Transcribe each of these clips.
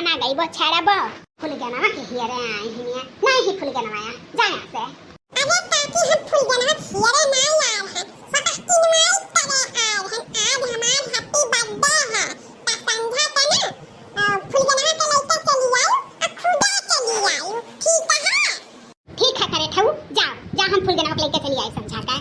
ना गई वो छेड़ा बो फूल गनवा के हियरे आई हिनिया नहीं फूल गनवा जा यहां से। अरे ताकि हम फूल गनवा हियरे ना यार है फकस तीन माई तले आए हैं आज हमार हैप्पी बर्थडे है ता समझा ता ना फूल गनवा के लेके चली आओ और खुदा चली आओ ठीक है करे ठऊ जाओ जा हम फूल गनवा के लेके चली आई समझा का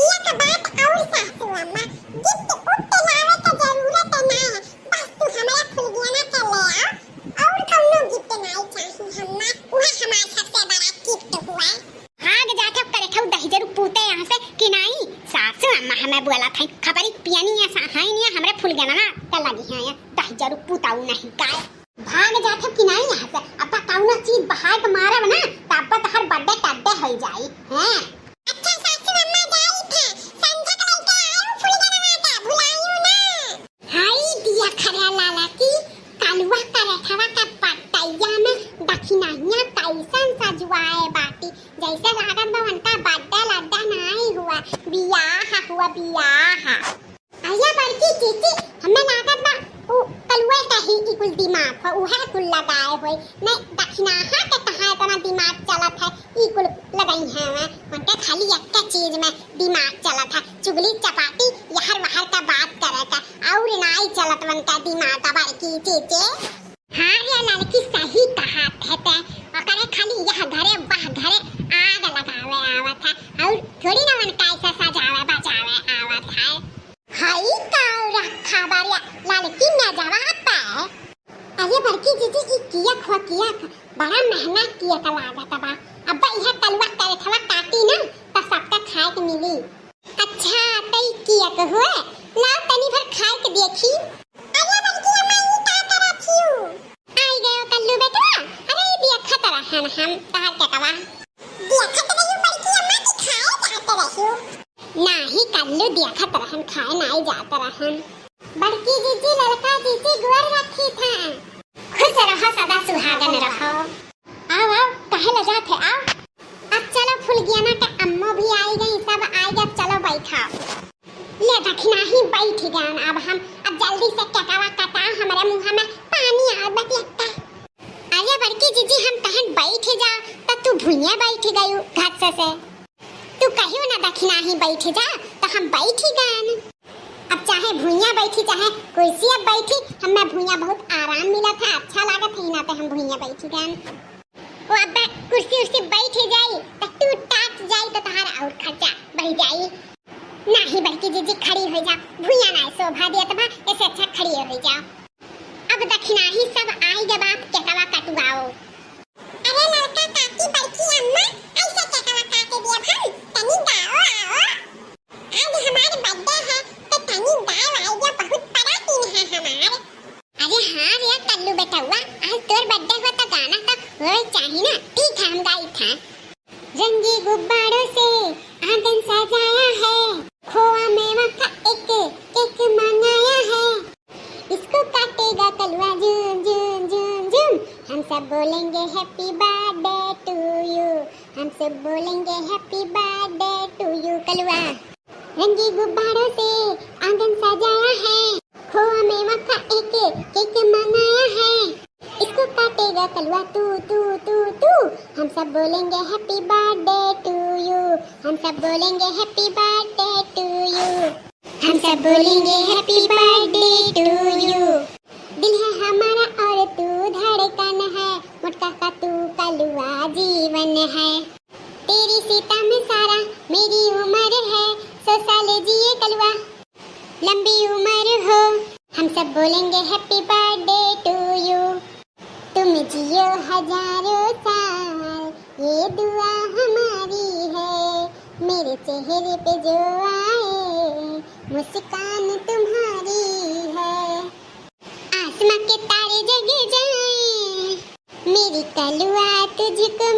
ये का बात और सासू अम्मा गिफ्ट उठते लावे का जरूरत ना है बस तू हमारा फूल गनवा के ले आओ और कौनो गिफ्ट नहीं चाहिए हम्मा वह हमारा सबसे बड़ा गिफ्ट हुआ। भाग जाके करे ठऊ दही जरूर पूते यहां से कि नहीं सासू अम्मा हमें बोला था खबरी पियानी है सहाय नहीं हमरे फूल गनवा त लगी है दही जरूर पूताऊ नहीं काय भाग जाके कि नहीं यहां से अब तक कौनो चीज बहाय के मारब ना तब तक हर बर्थडे टड्डे हो जाई हैं। अच्छा सासू अम्मा जाई थे संजय के लेके आयो फूल गनवा का भुलाइयो ना। हाय दिया खरा लाला की कालुआ करे खवा का पटैया में दक्षिणाइया कैसन सजवाए बाटी जैसे लागत बवन का बर्थडे लड्डा नहीं हुआ बियाह हुआ बियाह। आया बड़की चीची हमें लागत बा उ कलुआ का ही कुल दिमाग है उहे कुल लगाए होए नहीं दक्षिणाहा के कहां इतना दिमाग चलत है ई कुल लगाई है उनके खाली एक चीज में दिमाग चलत है चुगली चपाटी यहर वहर का बात करे का और नहीं चलत उनका दिमाग बड़की चीची। हां ये लड़की सही कहा कहते अकरे खाली यह घरे वह घरे आग लगावे आवत है और थोड़ी ना मन कैसा सजावे बजावे आवत है। हाय का रखा बारिया लड़की न जवाब है अरे बड़की जीजी ई किया खो किया बड़ा मेहनत किया का लागत बा अब यह तलवा करे थवा काटी ना त सबका खाए के मिली। अच्छा तई किया के हुए ला तनी भर खाए के देखी। अरे बड़की अम्मा ये का करत छियो आई गयो कल्लू बेटा अरे देखत रहन हम तार के कवा देखत रहियो बड़की अम्मा की खाए जाते रहियो नाही कल्लू देखत रहन खाए नहीं जात रहन। बड़की जीजी लड़का जीजी गोर रखी था खुश रहो सदा सुहागन रहो। आओ आओ कहे ल जाते आओ अब चलो फुलगियाना के अम्मो भी आई गई सब आई गए चलो बैठो ले दक्षिणा ही बैठ गए अब हम अब जल्दी से कटावा कटा हमारे मुंह में पानी आवत लगता। आया बड़की जीजी हम कहन बैठ जा त तू भुइया बैठ गई घास से तू कहियो ना दक्षिणा ही बैठ जा तो हम बैठ ही गए अब चाहे भुइया बैठी चाहे कुर्सी अब बैठी हमें भुइया बहुत आराम मिला था अच्छा लगा था ना तो हम भुइया बैठी गए वो अब कुर्सी उर्सी बैठ जाई तो तू टाट जाई तो तुम्हारा और खर्चा बढ़ जाई नहीं बल्कि जीजी खड़ी हो जा भुइया ना शोभा देत बा ऐसे अच्छा खड़ी हो जा। अब दक्षिणा ही सब आई जब आप केटवा कटवाओ। अरे लड़का काकी बड़की अम्मा ऐसे केटवा काटे दिया हम तनी दाओ आओ आज हमारे बर्थडे है तो तनी दाओ आई जो बहुत बड़ा दिन है हमारे। अरे हाँ रे कल्लू बेटा हुआ आज तोर बर्थडे हो तो गाना तो हो चाहिए ना ठीक है हम गाई था रंगी गुब्बारों से आंगन सजाया है खोआ मेवा का एक केक मंगाया है इसको काटेगा कलुआ झूम झूम झूम झूम हम सब बोलेंगे हैप्पी बर्थडे टू यू हम सब बोलेंगे हैप्पी बर्थडे टू यू कलुआ रंगी गुब्बारों से आंगन सजाया है खोआ मेवा का एक केक मंगाया है इसको काटेगा कलुआ तू तू तू तू हम सब बोलेंगे हैप्पी बर्थडे टू यू हम सब बोलेंगे हैप्पी बर्थडे टू यू हम सब बोलेंगे हैप्पी बर्थडे टू यू दिल है हमारा और तू धड़कन है मुटका का तू कलुआ जीवन है तेरी सीता में सारा मेरी उम्र है 100 साल जिए कलुआ लंबी उम्र हो हम सब बोलेंगे हैप्पी बर्थडे टू यू तुम जियो हजारों साल ये दुआ हमारी है मेरे चेहरे पे जो आए मुस्कान तुम्हारी है आसमां के तारे जग जाए मेरी कलुआ तुझको